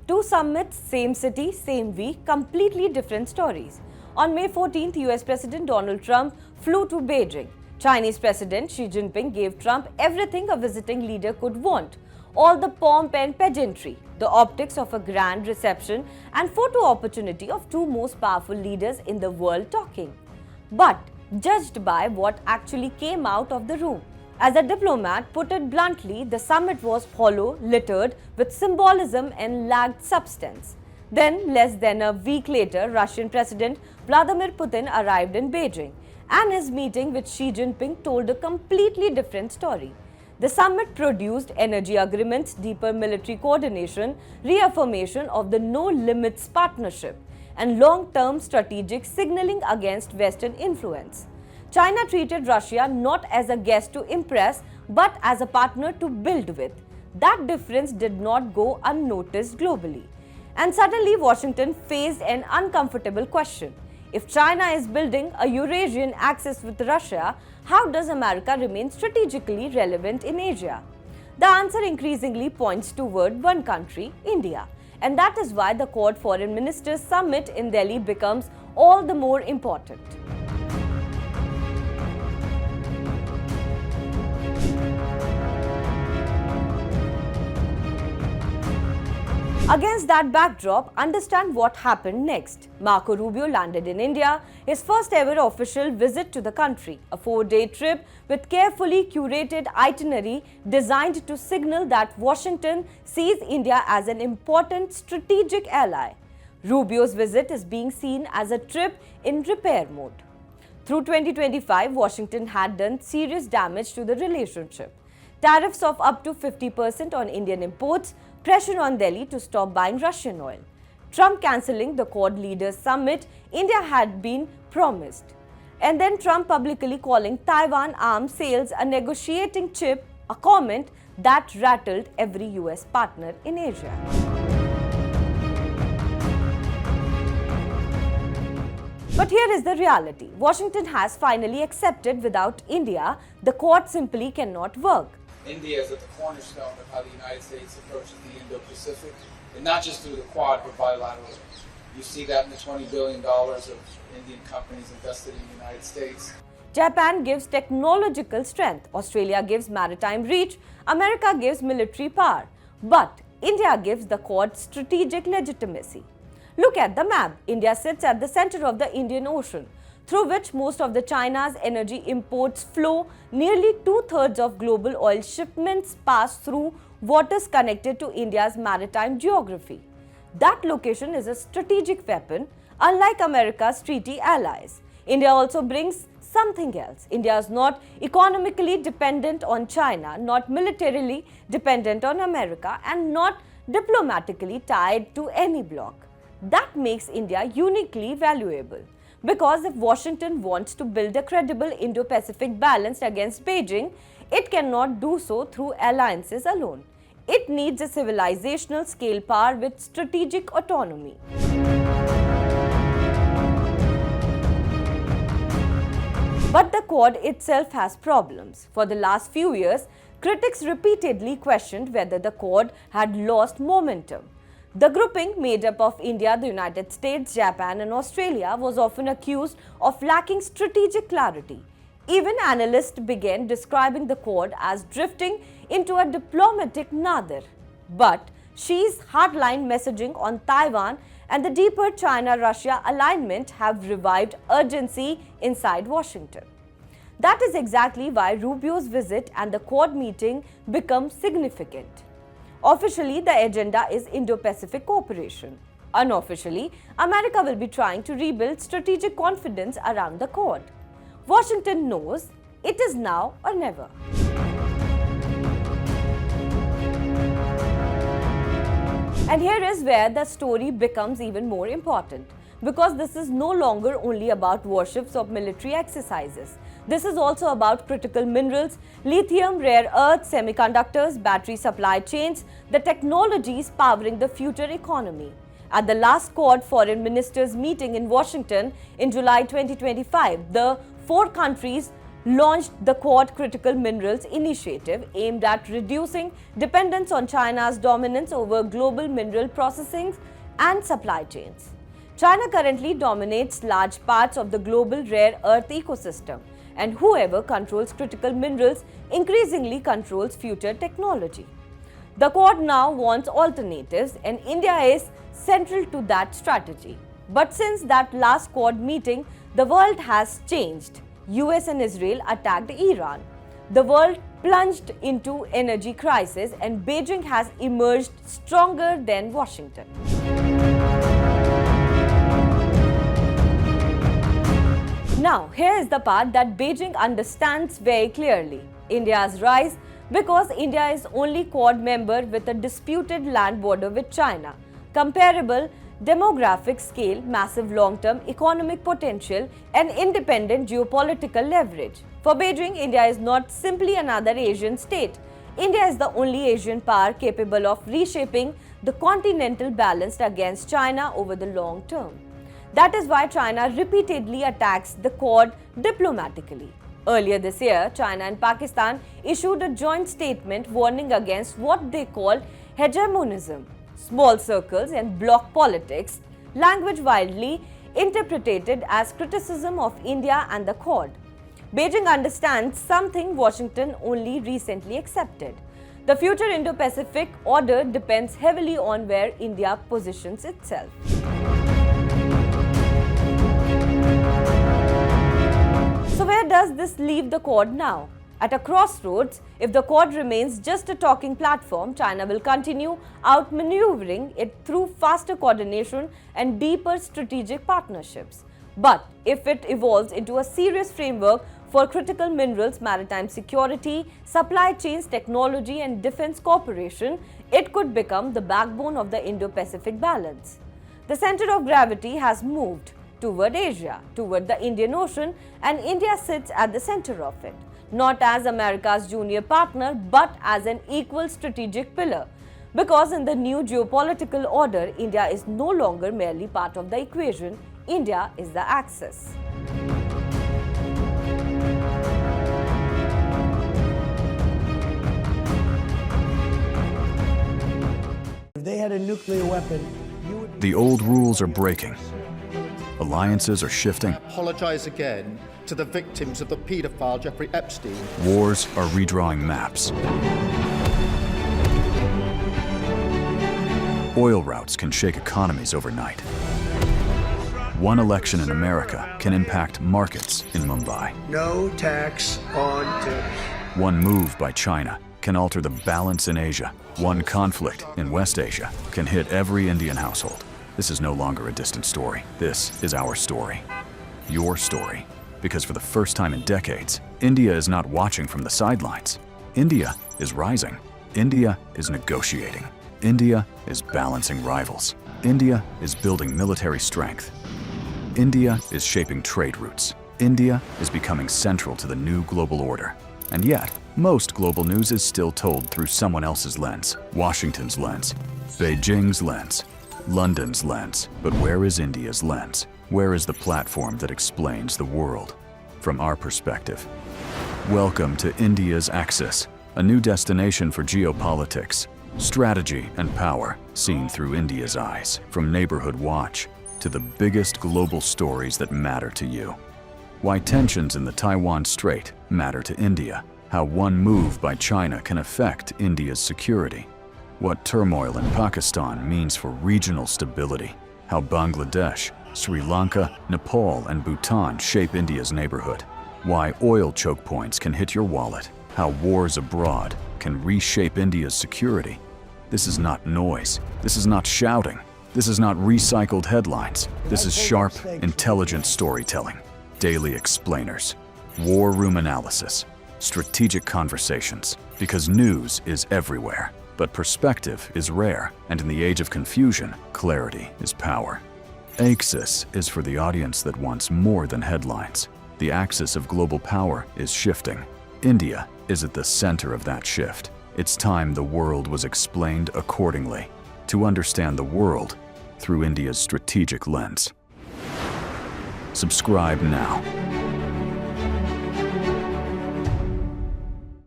Two summits, same city, same week, completely different stories. On May 14th, US President Donald Trump flew to Beijing. Chinese President Xi Jinping gave Trump everything a visiting leader could want. All the pomp and pageantry, the optics of a grand reception and photo opportunity of two most powerful leaders in the world talking. But judged by what actually came out of the room, as a diplomat put it bluntly, the summit was hollow, littered with symbolism and lacked substance. Then, less than a week later, Russian President Vladimir Putin arrived in Beijing, and his meeting with Xi Jinping told a completely different story. The summit produced energy agreements, deeper military coordination, reaffirmation of the no-limits partnership, and long-term strategic signaling against Western influence. China treated Russia not as a guest to impress, but as a partner to build with. That difference did not go unnoticed globally. And suddenly, Washington faced an uncomfortable question. If China is building a Eurasian axis with Russia, how does America remain strategically relevant in Asia? The answer increasingly points toward one country, India. And that is why the Quad Foreign Ministers Summit in Delhi becomes all the more important. Against that backdrop, understand what happened next. Marco Rubio landed in India, his first ever official visit to the country, a 4-day trip with carefully curated itinerary designed to signal that Washington sees India as an important strategic ally. Rubio's visit is being seen as a trip in repair mode. Through 2025, Washington had done serious damage to the relationship. Tariffs of up to 50% on Indian imports, pressure on Delhi to stop buying Russian oil. Trump cancelling the Quad Leaders Summit India had been promised. And then Trump publicly calling Taiwan arms sales a negotiating chip, a comment that rattled every US partner in Asia. But here is the reality. Washington has finally accepted without India, the Quad simply cannot work. India is at the cornerstone of how the United States approaches the Indo-Pacific, and not just through the Quad, but bilaterally. You see that in the $20 billion of Indian companies invested in the United States. Japan gives technological strength, Australia gives maritime reach, America gives military power. But India gives the Quad strategic legitimacy. Look at the map. India sits at the center of the Indian Ocean, through which most of the China's energy imports flow. Nearly 2/3 of global oil shipments pass through waters connected to India's maritime geography. That location is a strategic weapon, unlike America's treaty allies. India also brings something else. India is not economically dependent on China, not militarily dependent on America, and not diplomatically tied to any bloc. That makes India uniquely valuable. Because if Washington wants to build a credible Indo-Pacific balance against Beijing, it cannot do so through alliances alone. It needs a civilizational scale power with strategic autonomy. But the Quad itself has problems. For the last few years, critics repeatedly questioned whether the Quad had lost momentum. The grouping, made up of India, the United States, Japan and Australia, was often accused of lacking strategic clarity. Even analysts began describing the Quad as drifting into a diplomatic nadir. But Xi's hardline messaging on Taiwan and the deeper China-Russia alignment have revived urgency inside Washington. That is exactly why Rubio's visit and the Quad meeting become significant. Officially, the agenda is Indo-Pacific cooperation. Unofficially, America will be trying to rebuild strategic confidence around the Quad. Washington knows it is now or never. And here is where the story becomes even more important, because this is no longer only about warships or military exercises. This is also about critical minerals, lithium, rare earths, semiconductors, battery supply chains, the technologies powering the future economy. At the last Quad Foreign Ministers meeting in Washington in July 2025, the four countries launched the Quad Critical Minerals Initiative aimed at reducing dependence on China's dominance over global mineral processing and supply chains. China currently dominates large parts of the global rare earth ecosystem, and whoever controls critical minerals increasingly controls future technology. The Quad now wants alternatives, and India is central to that strategy. But since that last Quad meeting, the world has changed. US and Israel attacked Iran. The world plunged into energy crisis, and Beijing has emerged stronger than Washington. Now, here is the part that Beijing understands very clearly: India's rise, because India is only Quad member with a disputed land border with China, comparable demographic scale, massive long-term economic potential, and independent geopolitical leverage. For Beijing, India is not simply another Asian state. India is the only Asian power capable of reshaping the continental balance against China over the long term. That is why China repeatedly attacks the Quad diplomatically. Earlier this year, China and Pakistan issued a joint statement warning against what they call hegemonism, small circles, and bloc politics, language widely interpreted as criticism of India and the Quad. Beijing understands something Washington only recently accepted. The future Indo-Pacific order depends heavily on where India positions itself. So where does this leave the Quad now? At a crossroads, if the Quad remains just a talking platform, China will continue outmaneuvering it through faster coordination and deeper strategic partnerships. But if it evolves into a serious framework for critical minerals, maritime security, supply chains, technology, and defense cooperation, it could become the backbone of the Indo-Pacific balance. The center of gravity has moved toward Asia, toward the Indian Ocean, and India sits at the center of it, not as America's junior partner, but as an equal strategic pillar. Because in the new geopolitical order, India is no longer merely part of the equation, India is the axis. If they had a nuclear weapon, The old rules are breaking. Alliances are shifting. Apologize again to the victims of the paedophile Jeffrey Epstein. Wars are redrawing maps. Oil routes can shake economies overnight. One election in America can impact markets in Mumbai. no tax on tips. One move by China can alter the balance in Asia. One conflict in West Asia can hit every Indian household. This is no longer a distant story. This is our story. Your story. Because for the first time in decades, India is not watching from the sidelines. India is rising. India is negotiating. India is balancing rivals. India is building military strength. India is shaping trade routes. India is becoming central to the new global order. And yet, most global news is still told through someone else's lens. Washington's lens, Beijing's lens, London's lens. But where is India's lens? Where is the platform that explains the world from our perspective? Welcome to India's Axis, a new destination for geopolitics, strategy, and power seen through India's eyes. From Neighborhood Watch to the biggest global stories that matter to you. Why tensions in the Taiwan Strait matter to India. How one move by China can affect India's security. What turmoil in Pakistan means for regional stability. How Bangladesh, Sri Lanka, Nepal, and Bhutan shape India's neighborhood. Why oil choke points can hit your wallet. How wars abroad can reshape India's security. This is not noise. This is not shouting. This is not recycled headlines. This is sharp, intelligent storytelling. Daily explainers, war room analysis, strategic conversations. Because news is everywhere, but perspective is rare, and in the age of confusion, clarity is power. Axis is for the audience that wants more than headlines. The axis of global power is shifting. India is at the center of that shift. It's time the world was explained accordingly. To understand the world through India's strategic lens. Subscribe now.